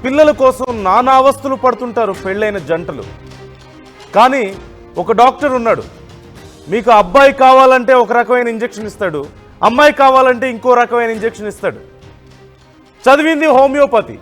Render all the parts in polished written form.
పిల్లల కోసం నానా అవస్థలు పడుతుంటారు పెళ్ళైన జంటలు. కానీ ఒక డాక్టర్ ఉన్నాడు, మీకు అబ్బాయి కావాలంటే ఒక రకమైన ఇంజెక్షన్ ఇస్తాడు, అమ్మాయి కావాలంటే ఇంకో రకమైన ఇంజెక్షన్ ఇస్తాడు. చదివింది హోమియోపతి,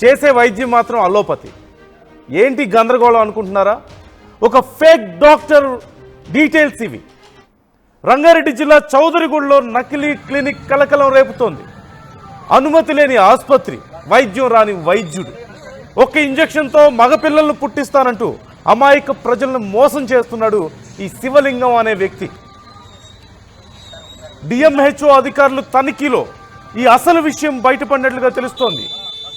చేసే వైద్యం మాత్రం అలోపతి. ఏంటి గందరగోళం అనుకుంటున్నారా? ఒక ఫేక్ డాక్టర్ డీటెయిల్స్ ఇవి. రంగారెడ్డి జిల్లా చౌదరిగూడలో నకిలీ క్లినిక్ కలకలం రేపుతోంది. అనుమతి లేని ఆసుపత్రి, వైద్యం రాని వైద్యుడు, ఒక్క ఇంజెక్షన్తో మగపిల్లలను పుట్టిస్తానంటూ అమాయక ప్రజలను మోసం చేస్తున్నాడు ఈ శివలింగం అనే వ్యక్తి. డిఎంహెచ్ఓ అధికారులు తనిఖీలో ఈ అసలు విషయం బయటపడినట్లుగా తెలుస్తోంది.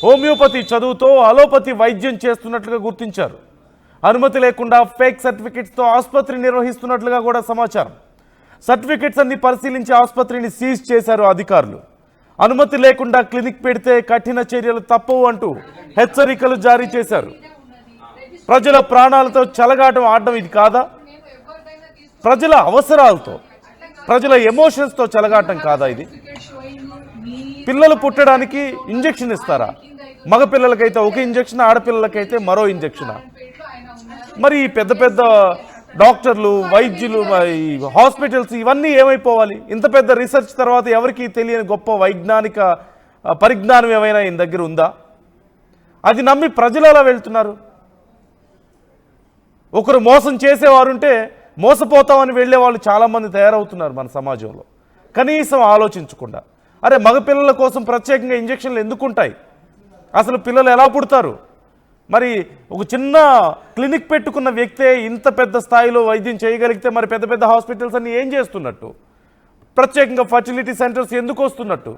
హోమియోపతి చదువుతో అలోపతి వైద్యం చేస్తున్నట్లుగా గుర్తించారు. అనుమతి లేకుండా ఫేక్ సర్టిఫికెట్స్తో ఆసుపత్రి నిర్వహిస్తున్నట్లుగా కూడా సమాచారం. సర్టిఫికెట్స్ అన్ని పరిశీలించి ఆసుపత్రిని సీజ్ చేశారు అధికారులు. అనుమతి లేకుండా క్లినిక్ పెడితే కఠిన చర్యలు తప్పవు అంటూ హెచ్చరికలు జారీ చేశారు. ప్రజల ప్రాణాలతో చెలగాటం ఆడడం ఇది కాదా? ప్రజల అవసరాలతో, ప్రజల ఎమోషన్స్తో చెలగాటం కాదా ఇది? పిల్లలు పుట్టడానికి ఇంజెక్షన్ ఇస్తారా? మగపిల్లలకైతే ఒక ఇంజెక్షన్, ఆడపిల్లలకైతే మరో ఇంజెక్షనా? మరి ఈ పెద్ద పెద్ద డాక్టర్లు, వైద్యులు, హాస్పిటల్స్ ఇవన్నీ ఏమైపోవాలి? ఇంత పెద్ద రీసెర్చ్ తర్వాత ఎవరికి తెలియని గొప్ప వైజ్ఞానిక పరిజ్ఞానం ఏమైనా ఈయన దగ్గర ఉందా? అది నమ్మి ప్రజలు ఎలా వెళ్తున్నారు? ఒకరు మోసం చేసేవారుంటే మోసపోతామని వెళ్ళే వాళ్ళు చాలామంది తయారవుతున్నారు మన సమాజంలో, కనీసం ఆలోచించకుండా. అరే, మగపిల్లల కోసం ప్రత్యేకంగా ఇంజెక్షన్లు ఎందుకుంటాయి? అసలు పిల్లలు ఎలా పుడతారు? మరి ఒక చిన్న క్లినిక్ పెట్టుకున్న వ్యక్తే ఇంత పెద్ద స్థాయిలో వైద్యం చేయగలిగితే మరి పెద్ద పెద్ద హాస్పిటల్స్ అన్ని ఏం చేస్తున్నట్టు? ప్రత్యేకంగా ఫర్టిలిటీ సెంటర్స్ ఎందుకు వస్తున్నట్టు?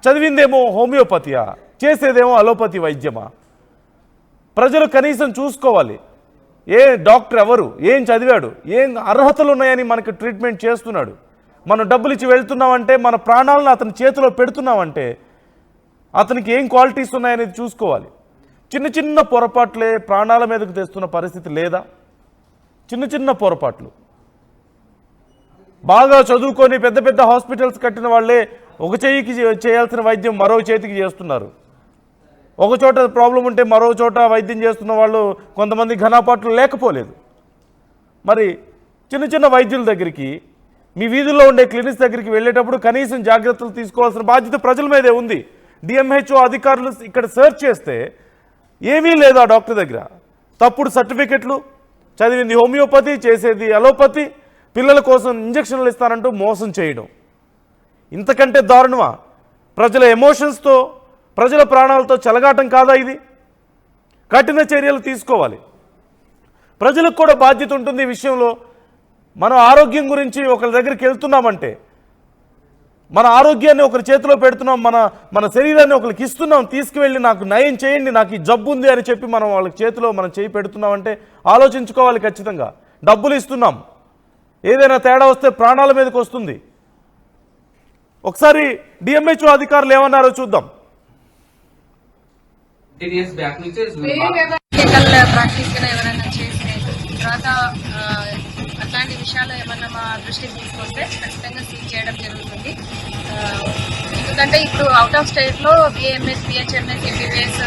చదివిందేమో హోమియోపతియా, చేసేదేమో అలోపతి వైద్యమా? ప్రజలు కనీసం చూసుకోవాలి. ఏ డాక్టర్ ఎవరు, ఏం చదివాడు, ఏం అర్హతలు ఉన్నాయని మనకు ట్రీట్మెంట్ చేస్తున్నాడు. మనం డబ్బులు ఇచ్చి వెళ్తున్నామంటే, మన ప్రాణాలను అతని చేతిలో పెడుతున్నామంటే అతనికి ఏం క్వాలిటీస్ ఉన్నాయనేది చూసుకోవాలి. చిన్న చిన్న పొరపాట్లే ప్రాణాల మీదకు తెస్తున్న పరిస్థితి లేదా? చిన్న చిన్న పొరపాట్లు. బాగా చదువుకొని పెద్ద పెద్ద హాస్పిటల్స్ కట్టిన వాళ్ళే ఒక చెయ్యికి చేయాల్సిన వైద్యం మరో చేతికి చేస్తున్నారు. ఒక చోట ప్రాబ్లం ఉంటే మరో చోట వైద్యం చేస్తున్న వాళ్ళు కొంతమంది ఘనపాట్లు లేకపోలేదు. మరి చిన్న చిన్న వైద్యుల దగ్గరికి, మీ వీధుల్లో ఉండే క్లినిక్స్ దగ్గరికి వెళ్ళేటప్పుడు కనీసం జాగ్రత్తలు తీసుకోవాల్సిన బాధ్యత ప్రజల మీదే ఉంది. డిఎంహెచ్ఓ అధికారులు ఇక్కడ సెర్చ్ చేస్తే ఏమీ లేదు ఆ డాక్టర్ దగ్గర. తప్పుడు సర్టిఫికెట్లు, చదివింది హోమియోపతి, చేసేది అలోపతి, పిల్లల కోసం ఇంజక్షన్లు ఇస్తానంటూ మోసం చేయడం. ఇంతకంటే దారుణమా? ప్రజల ఎమోషన్స్తో, ప్రజల ప్రాణాలతో చెలగాటం కాదా ఇది? కఠిన చర్యలు తీసుకోవాలి. ప్రజలకు కూడా బాధ్యత ఉంటుంది ఈ విషయంలో. మనం ఆరోగ్యం గురించి ఒకరి దగ్గరికి వెళ్తున్నామంటే, మన ఆరోగ్యాన్ని ఒకరి చేతిలో పెడుతున్నాం, మన శరీరాన్ని ఒకరికి ఇస్తున్నాం, తీసుకువెళ్ళి నాకు నయం చేయండి, నాకు ఈ జబ్బు ఉంది అని చెప్పి మనం వాళ్ళకి చేతిలో మనం చేయి పెడుతున్నామంటే ఆలోచించుకోవాలి ఖచ్చితంగా. డబ్బులు ఇస్తున్నాం, ఏదైనా తేడా వస్తే ప్రాణాల మీదకి వస్తుంది. ఒకసారి డిఎంహెచ్ఓ అధికారులు ఏమన్నారో చూద్దాం. ప్రాక్టీస్ ఎవరైనా చేస్తే తర్వాత అట్లాంటి విషయాలు ఏమన్నా మా దృష్టికి తీసుకొస్తే ఖచ్చితంగా సీజ్ చేయడం జరుగుతుంది. ఎందుకంటే ఇప్పుడు అవుట్ ఆఫ్ స్టేట్లో బిఏఎంఎస్, బిహెచ్ఎంఎస్, ఎంబీబీఎస్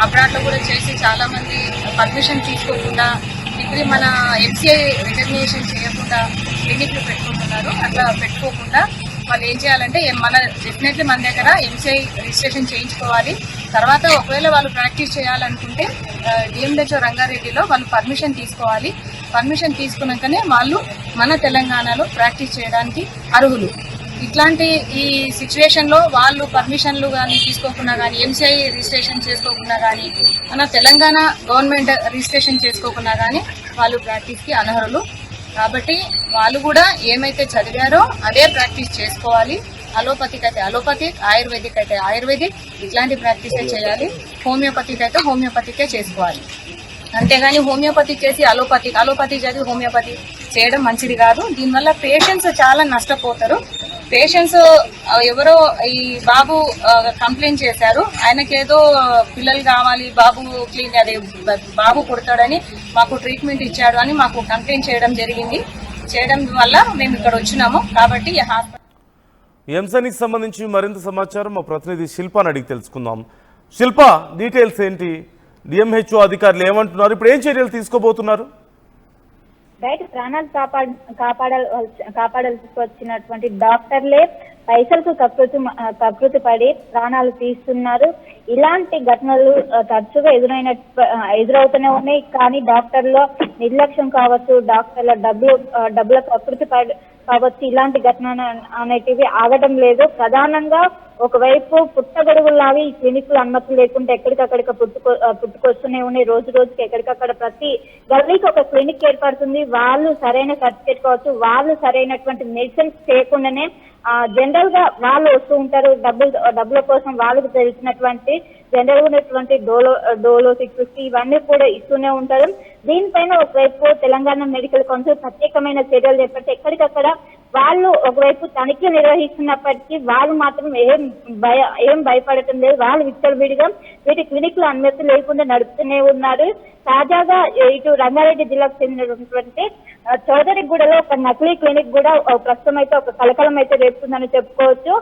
అబ్రాడ్లో కూడా చేసి చాలామంది పర్మిషన్ తీసుకోకుండా, డిగ్రీ మన ఎంసీఐ రికగ్నిషన్ చేయకుండా క్లినిక్లు పెట్టుకుంటున్నారు. అట్లా పెట్టుకోకుండా వాళ్ళు ఏం చేయాలంటే, డెఫినెట్లీ మన దగ్గర ఎంసీఐ రిజిస్ట్రేషన్ చేయించుకోవాలి. తర్వాత ఒకవేళ వాళ్ళు ప్రాక్టీస్ చేయాలనుకుంటే డిఎంహెచ్ఓ రంగారెడ్డిలో వాళ్ళు పర్మిషన్ తీసుకోవాలి. పర్మిషన్ తీసుకున్నాకనే వాళ్ళు మన తెలంగాణలో ప్రాక్టీస్ చేయడానికి అర్హులు. ఇట్లాంటి ఈ సిచ్యువేషన్లో వాళ్ళు పర్మిషన్లు కానీ తీసుకోకుండా కానీ, ఎంసీఐ రిజిస్ట్రేషన్ చేసుకోకుండా కానీ, మన తెలంగాణ గవర్నమెంట్ రిజిస్ట్రేషన్ చేసుకోకుండా కానీ వాళ్ళు ప్రాక్టీస్కి అనర్హులు. కాబట్టి వాళ్ళు కూడా ఏమైతే చదివారో అదే ప్రాక్టీస్ చేసుకోవాలి. అలోపతికి అయితే అలోపతిక్, ఆయుర్వేదిక్ అయితే ఆయుర్వేదిక్, ఇట్లాంటి ప్రాక్టీసే చేయాలి. హోమియోపతిక్ అయితే హోమియోపతికే చేసుకోవాలి. అంతేగాని హోమియోపతి చేసి అలోపతి చదివి హోమియోపతి చేయడం మంచిది కాదు. దీనివల్ల పేషెంట్స్ చాలా నష్టపోతారు. పేషెంట్స్ ఎవరో ఈ బాబు కంప్లైంట్ చేశారు, ఆయనకేదో పిల్లలు కావాలి, బాబు పుడతాడని మాకు ట్రీట్మెంట్ ఇచ్చాడు అని మాకు కంప్లైంట్ చేయడం వల్ల మేము ఇక్కడ వచ్చినాము. కాబట్టి ఈ అంశానికి సంబంధించి మరింత సమాచారం మా ప్రతినిధి శిల్పాని అడిగి తెలుసుకుందాం. శిల్ప, డీటెయిల్స్ ఏంటి? డిఎంహెచ్ఓ అధికారులు ఏమంటున్నారు? ఇప్పుడు ఏం చర్యలు తీసుకోబోతున్నారు? బయట ప్రాణాలు కాపాడాల్సి వచ్చినటువంటి డాక్టర్లే పైసలకు కకృతి పడి ప్రాణాలు తీస్తున్నారు. ఇలాంటి ఘటనలు తరచుగా ఎదురవుతూనే ఉన్నాయి. కానీ డాక్టర్లో నిర్లక్ష్యం కావచ్చు, డాక్టర్ల డబ్బుల కకృతి కావచ్చు, ఇలాంటి ఘటన అనేటివి ఆగడం లేదు. ప్రధానంగా ఒకవైపు పుట్టగొడుగులాగా ఈ క్లినిక్లు అనుమతి లేకుండా ఎక్కడికక్కడికి పుట్టుకొస్తూనే ఉన్నాయి. రోజు రోజుకి ఎక్కడికక్కడ ప్రతి గల్లీకి ఒక క్లినిక్ ఏర్పడుతుంది. వాళ్ళు సరైన సర్టిఫికేట్ కావచ్చు, వాళ్ళు సరైనటువంటి మెడిసిన్స్ చేయకుండానే జనరల్ గా వాళ్ళు వస్తూ ఉంటారు. డబ్బుల కోసం వాళ్ళకు తెలిసినటువంటి జనరల్ గా ఉన్నటువంటి డోలో 650 ఇవన్నీ కూడా ఇస్తూనే ఉంటారు. దీనిపైన ఒకవైపు తెలంగాణ మెడికల్ కౌన్సిల్ ప్రత్యేకమైన చర్యలు చేపట్టి ఎక్కడికక్కడ వాళ్ళు ఒకవైపు తనిఖీ నిర్వహిస్తున్నప్పటికీ వాళ్ళు మాత్రం ఏం భయపడటం లేదు. వాళ్ళు విచ్చలవిడిగా వీటి క్లినిక్ లో అనుమతి లేకుండా నడుపుతూనే ఉన్నారు. తాజాగా ఇటు రంగారెడ్డి జిల్లాకు చెందినటువంటి చౌదరిగూడలో ఒక నకిలీ క్లినిక్ కూడా ప్రస్తుతం అయితే ఒక కలకలం అయితే రేపుతుందని చెప్పుకోవచ్చు.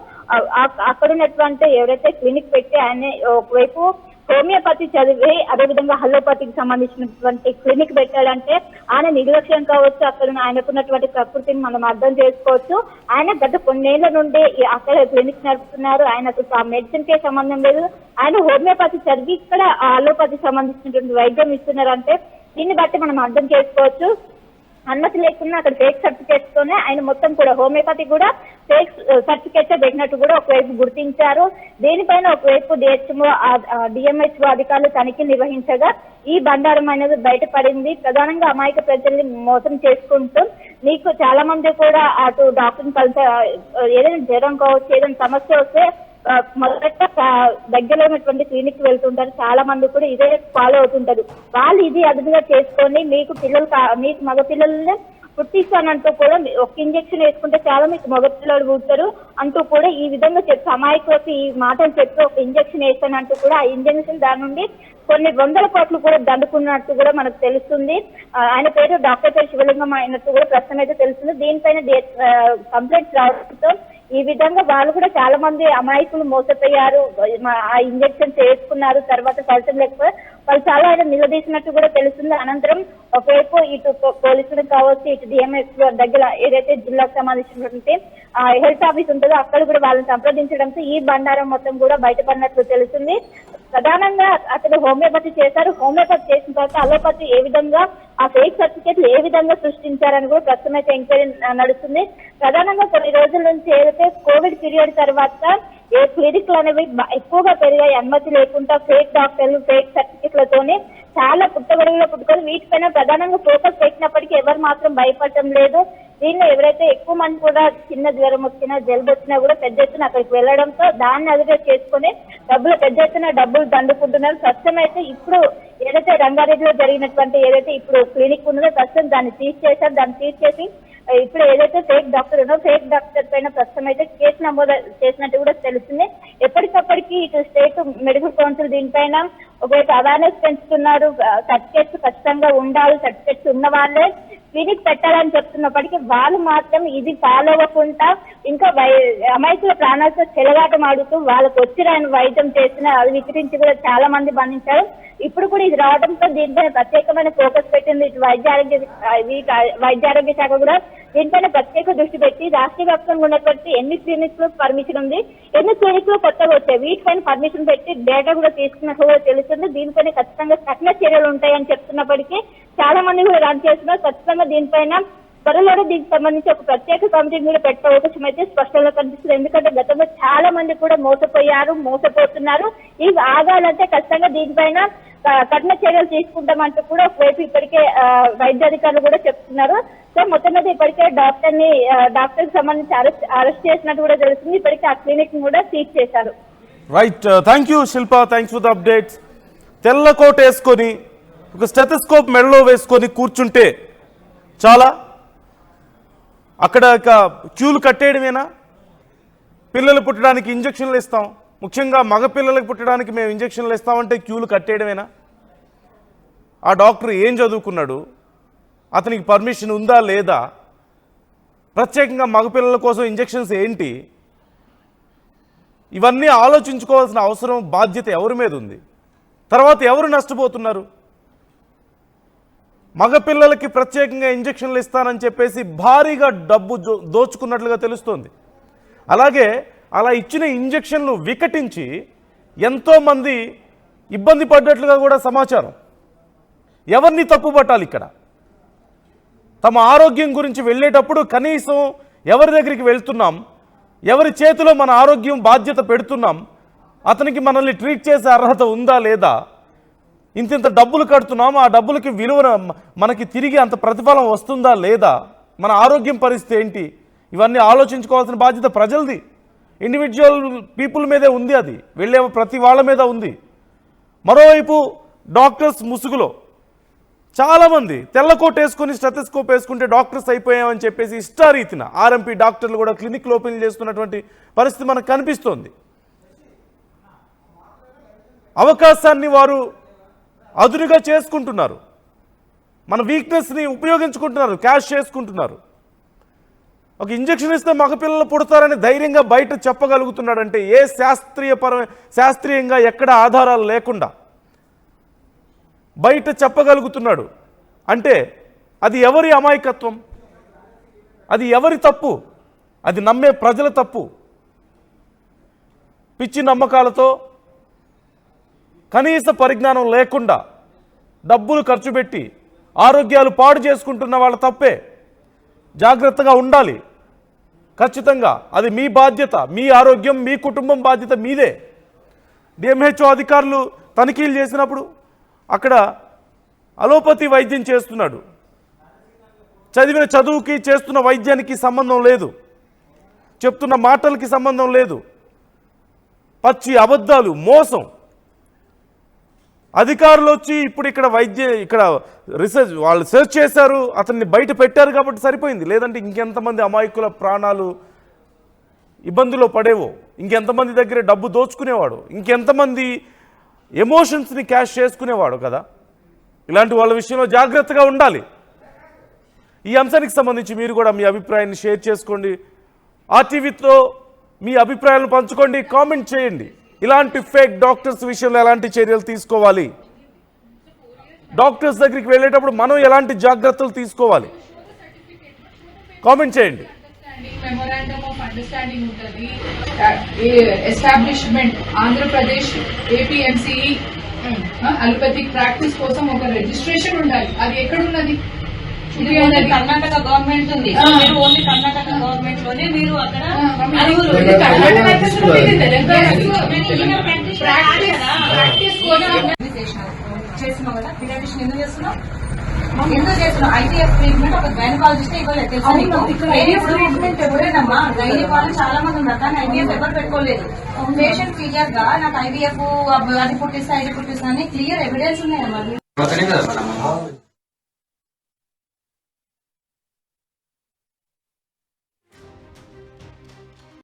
అక్కడ ఉన్నటువంటి ఎవరైతే క్లినిక్ పెట్టి ఆయన ఒకవైపు హోమియోపతి చదివి అదేవిధంగా అలోపతికి సంబంధించినటువంటి క్లినిక్ పెట్టాడంటే ఆయన నిర్లక్ష్యం కావచ్చు, అక్కడ ఆయనకున్నటువంటి ప్రకృతిని మనం అర్థం చేసుకోవచ్చు. ఆయన గత కొన్నేళ్ల నుండి అక్కడ క్లినిక్ నడుపుతున్నారు. ఆయనకు ఆ మెడిసిన్ కే సంబంధం లేదు. ఆయన హోమియోపతి చదివి ఇక్కడ అలోపతికి సంబంధించినటువంటి వైద్యం ఇస్తున్నారంటే దీన్ని బట్టి మనం అర్థం చేసుకోవచ్చు. అనుమతి లేకుండా అక్కడ ఫేక్ సర్టిఫికేట్స్ తోనే ఆయన మొత్తం కూడా హోమియోపతి కూడా ఫేక్ సర్టిఫికేట్స్ పెట్టినట్టు కూడా ఒకవైపు గుర్తించారు. దీనిపైన ఒకవైపు డిఎంహెచ్ఓ అధికారులు తనిఖీ నిర్వహించగా ఈ బండారం అనేది బయటపడింది. ప్రధానంగా అమాయక ప్రజల్ని మోసం చేసుకుంటూ మీకు చాలా మంది కూడా అటు డాక్టర్ని కలిసి ఏదైనా జ్వరం కావచ్చు, ఏదైనా సమస్య వస్తే మొదట దగ్గరలో ఉన్నటువంటి క్లినిక్ వెళ్తుంటారు. చాలా మంది కూడా ఇదే ఫాలో అవుతుంటారు. వాళ్ళు ఇది అదుపుగా చేసుకొని మీకు మగ పిల్లల్ని పుట్టిస్తానంటూ కూడా ఒక ఇంజక్షన్ వేసుకుంటే చాలా మీకు మగ పిల్లలు పుడతారు అంటూ కూడా ఈ విధంగా చెప్పి అమాయకులకు ఈ మాటలు చెప్పి ఒక ఇంజక్షన్ వేస్తానంటూ కూడా ఆ ఇంజక్షన్ దాని నుండి కొన్ని వందల కోట్లు కూడా దండుకున్నట్టు కూడా మనకు తెలుస్తుంది. ఆయన పేరు డాక్టర్ శివలింగం అయినట్టు కూడా ప్రస్తుతం అయితే తెలుస్తుంది. దీనిపైన కంప్లైంట్స్ రావడంతో ఈ విధంగా వాళ్ళు కూడా చాలా మంది అమాయకులు మోసపోయారు. ఆ ఇంజక్షన్ చేసుకున్నారు, తర్వాత ఫలితం లేకపోతే వాళ్ళు చాలా ఆయన నిలదీసినట్టు కూడా తెలుస్తుంది. అనంతరం ఒకవైపు ఇటు పోలీసులకు కావచ్చు, ఇటు డిఎంఎస్ దగ్గర ఏదైతే జిల్లాకు సంబంధించినటువంటి హెల్త్ ఆఫీస్ ఉంటుందో అక్కడ కూడా వాళ్ళని సంప్రదించడంతో ఈ బండారం మొత్తం కూడా బయటపడినట్లు తెలుస్తుంది. ప్రధానంగా అతను హోమియోపతి చేశారు. హోమియోపతి చేసిన తర్వాత అలోపతి ఏ విధంగా ఆ ఫేక్ సర్టిఫికేట్లు ఏ విధంగా సృష్టించారని కూడా ప్రస్తుతం అయితే ఎంక్వైరీ నడుస్తుంది. ప్రధానంగా కొన్ని రోజుల నుంచి ఏదైతే కోవిడ్ పీరియడ్ తర్వాత ఏ క్లినిక్లు అనేవి ఎక్కువగా పెరిగాయి. అనుమతి లేకుండా ఫేక్ డాక్టర్లు ఫేక్ సర్టిఫికేట్లతోనే చాలా పుట్టుకొని వీటిపైన ప్రధానంగా ఫోకస్ పెట్టినప్పటికీ ఎవరు మాత్రం భయపడటం లేదు. దీనిలో ఎవరైతే ఎక్కువ మంది కూడా చిన్న జ్వరం వచ్చినా జలుబు వచ్చినా కూడా పెద్ద ఎత్తున అక్కడికి వెళ్లడంతో దాన్ని అదుగా చేసుకుని పెద్ద ఎత్తున డబ్బులు దండుకుంటున్నారు. ప్రస్తుతం అయితే ఇప్పుడు ఏదైతే రంగారెడ్డిలో జరిగినటువంటి ఏదైతే ఇప్పుడు క్లినిక్ ఉన్నదో ప్రస్తుతం దాన్ని తీసేశారు. దాన్ని తీసేసి ఇప్పుడు ఏదైతే ఫేక్ డాక్టర్ ఉన్నో ఫేక్ డాక్టర్ పైన ప్రస్తుతం అయితే కేసు నమోదు చేసినట్టు కూడా తెలుస్తుంది. ఎప్పటికప్పటికి ఇటు స్టేట్ మెడికల్ కౌన్సిల్ దీనిపైన ఒకవైపు అవేర్నెస్ పెంచుతున్నారు. సర్టిఫికేట్స్ ఖచ్చితంగా ఉండాలి, సర్టిఫికేట్స్ ఉన్న వాళ్ళే క్లినిక్ పెట్టాలని చెప్తున్నప్పటికీ వాళ్ళు మాత్రం ఇది ఫాలో అవ్వకుండా ఇంకా అమాయకుల ప్రాణాలతో చెలగాటం ఆడుతూ వాళ్ళకు వచ్చిన వైద్యం చేసిన అది విక్రించి కూడా చాలా మంది బంధించారు. ఇప్పుడు కూడా ఇది రావడంతో దీనిపైన ప్రత్యేకమైన ఫోకస్ పెట్టింది ఇటు వైద్య ఆరోగ్య శాఖ కూడా దీనిపైన ప్రత్యేక దృష్టి పెట్టి రాష్ట్ర వ్యాప్తంగా ఉన్నటువంటి ఎన్ని క్లినిక్లు పర్మిషన్ ఉంది, ఎన్ని క్లినిక్లు కొత్తగా వచ్చాయి, వీటిపైన పర్మిషన్ పెట్టి డేటా కూడా తీసుకున్నట్టు కూడా తెలుస్తుంది. దీనిపైన ఖచ్చితంగా కఠిన చర్యలు ఉంటాయని చెప్తున్నప్పటికీ చాలా మంది కూడా రన్ చేస్తున్నారు. ఖచ్చితంగా దీనిపైన త్వరలోనే దీనికి సంబంధించి ఒక ప్రత్యేక కమిటీ కూడా పెట్టే అవకాశం అయితే స్పష్టంగా కనిపిస్తుంది. ఎందుకంటే గతంలో చాలా మంది కూడా మోసపోతున్నారు. ఇవి ఆగాలంటే ఖచ్చితంగా దీనిపైన కఠిన చర్యలు తీసుకుంటామంటూ కూడా ఒకవైపు ఇప్పటికే వైద్యాధికారులు కూడా చెప్తున్నారు. సో మొత్తం మీద ఇప్పటికే డాక్టర్ కి సంబంధించి అరెస్ట్ చేసినట్టు కూడా తెలుస్తుంది. ఇప్పటికే ఆ క్లినిక్ కూడా సీజ్ చేశారు. Right, thank you Shilpa, thanks for the updates. తెల్ల కోట్ వేసుకొని ఒక స్టెథోస్కోప్ మెడలో వేసుకొని కూర్చుంటే చాలా అక్కడ క్యూలు కట్టేయడమేనా? పిల్లలు పుట్టడానికి ఇంజక్షన్లు ఇస్తాం, ముఖ్యంగా మగ పిల్లలకు పుట్టడానికి మేము ఇంజక్షన్లు ఇస్తామంటే క్యూలు కట్టేయడమేనా? ఆ డాక్టర్ ఏం చదువుకున్నాడు, అతనికి పర్మిషన్ ఉందా లేదా, ప్రత్యేకంగా మగపిల్లల కోసం ఇంజక్షన్స్ ఏంటి, ఇవన్నీ ఆలోచించుకోవాల్సిన అవసరం బాధ్యత ఎవరి మీద ఉంది? తర్వాత ఎవరు నష్టపోతున్నారు? మగపిల్లలకి ప్రత్యేకంగా ఇంజక్షన్లు ఇస్తానని చెప్పేసి భారీగా డబ్బు దోచుకున్నట్లుగా తెలుస్తోంది. అలాగే అలా ఇచ్చిన ఇంజక్షన్లు వికటించి ఎంతోమంది ఇబ్బంది పడ్డట్లుగా కూడా సమాచారం. ఎవరిని తప్పుపట్టాలి ఇక్కడ? తమ ఆరోగ్యం గురించి వెళ్ళేటప్పుడు కనీసం ఎవరి దగ్గరికి వెళ్తున్నాం, ఎవరి చేతిలో మన ఆరోగ్యం బాధ్యత పెడుతున్నాం, అతనికి మనల్ని ట్రీట్ చేసే అర్హత ఉందా లేదా, ఇంత డబ్బులు కడుతున్నాం, ఆ డబ్బులకి విలువ మనకి తిరిగి అంత ప్రతిఫలం వస్తుందా లేదా, మన ఆరోగ్యం పరిస్థితి ఏంటి, ఇవన్నీ ఆలోచించుకోవాల్సిన బాధ్యత ప్రజలది. ఇండివిజువల్ పీపుల్ మీదే ఉంది, అది వెళ్ళే ప్రతి వాళ్ళ మీద ఉంది. మరోవైపు డాక్టర్స్ ముసుగులో చాలామంది తెల్లకోట్ వేసుకుని స్టెథోస్కోప్ వేసుకుంటే డాక్టర్స్ అయిపోయామని చెప్పేసి ఇష్టారీతిన ఆర్ఎంపీ డాక్టర్లు కూడా క్లినిక్లు ఓపెన్ చేస్తున్నటువంటి పరిస్థితి మనకు కనిపిస్తోంది. అవకాశాన్ని వారు అదునుగా చేసుకుంటున్నారు, మన వీక్నెస్ని ఉపయోగించుకుంటున్నారు, క్యాష్ చేసుకుంటున్నారు. ఒక ఇంజక్షన్ ఇస్తే మగపిల్లలు పుడతారని ధైర్యంగా బయట చెప్పగలుగుతున్నాడంటే ఏ శాస్త్రీయంగా ఎక్కడ ఆధారాలు లేకుండా బయట చెప్పగలుగుతున్నాడు అంటే అది ఎవరి అమాయకత్వం, అది ఎవరి తప్పు? అది నమ్మే ప్రజల తప్పు. పిచ్చి నమ్మకాలతో కనీస పరిజ్ఞానం లేకుండా డబ్బులు ఖర్చు పెట్టి ఆరోగ్యాలు పాడు చేసుకుంటున్న వాళ్ళ తప్పే. జాగ్రత్తగా ఉండాలి. ఖచ్చితంగా అది మీ బాధ్యత, మీ ఆరోగ్యం, మీ కుటుంబం బాధ్యత మీదే. డిఎంహెచ్ఓ అధికారులు తనిఖీలు చేసినప్పుడు అక్కడ అలోపతి వైద్యం చేస్తున్నాడు, చదివిన చదువుకి చేస్తున్న వైద్యానికి సంబంధం లేదు, చెప్తున్న మాటలకి సంబంధం లేదు, పచ్చి అబద్ధాలు, మోసం. అధికారులు వచ్చి ఇప్పుడు ఇక్కడ రీసెర్చ్ వాళ్ళు సెర్చ్ చేశారు, అతన్ని బయట పెట్టారు కాబట్టి సరిపోయింది. లేదంటే ఇంకెంతమంది అమాయకుల ప్రాణాలు ఇబ్బందులో పడేవో, ఇంకెంతమంది దగ్గర డబ్బు దోచుకునేవాడు, ఇంకెంతమంది ఎమోషన్స్ని క్యాష్ చేసుకునేవాడు కదా. ఇలాంటి వాళ్ళ విషయంలో జాగ్రత్తగా ఉండాలి. ఈ అంశానికి సంబంధించి మీరు కూడా మీ అభిప్రాయాన్ని షేర్ చేసుకోండి. ఆర్టీవీతో మీ అభిప్రాయాలను పంచుకోండి, కామెంట్ చేయండి. ఇలాంటి ఫేక్ డాక్టర్స్ విషయంలో ఎలాంటి చర్యలు తీసుకోవాలి, డాక్టర్స్ దగ్గరికి వెళ్ళేటప్పుడు మనం ఎలాంటి జాగ్రత్తలు తీసుకోవాలి, కామెంట్ చేయండి. మెమోరాండమ్ ఆఫ్ అండర్స్టాండింగ్ ఉంటుంది. ఎస్టాబ్లిష్మెంట్ ఆంధ్రప్రదేశ్ ఏపీఎంసీఈ అలోపతిక్ ప్రాక్టీస్ కోసం ఒక రిజిస్ట్రేషన్ ఉండాలి. అది ఎక్కడ ఉన్నది? కర్ణాటక గవర్నమెంట్ ఉంది. మీరు ఓన్లీ కర్ణాటక గవర్నమెంట్ లోనే మీరు అక్కడ చేస్తున్నావు కదా. పిడియాట్రిషియన్ ఎందుకు చేస్తున్నావు? ఎందుకు చేస్తున్నావు? ఐవీఎఫ్ ట్రీట్మెంట్ ఒక గైనకాలజిస్ట్ ఇవ్వలేదు తెలుసా? IVF treatment ఎవరేనమ్మా? గైనిక్ వాళ్ళు చాలా మంది ఉన్నారు కానీ ఐవీఎఫ్ ఎవరు పెట్టుకోలేదు. పేషెంట్ క్లియర్ గా నాకు ఐవీఎఫ్ అది పుట్టిస్తా ఇది పుట్టిస్తా అని క్లియర్ ఎవిడెన్స్ ఉన్నాయమ్మా.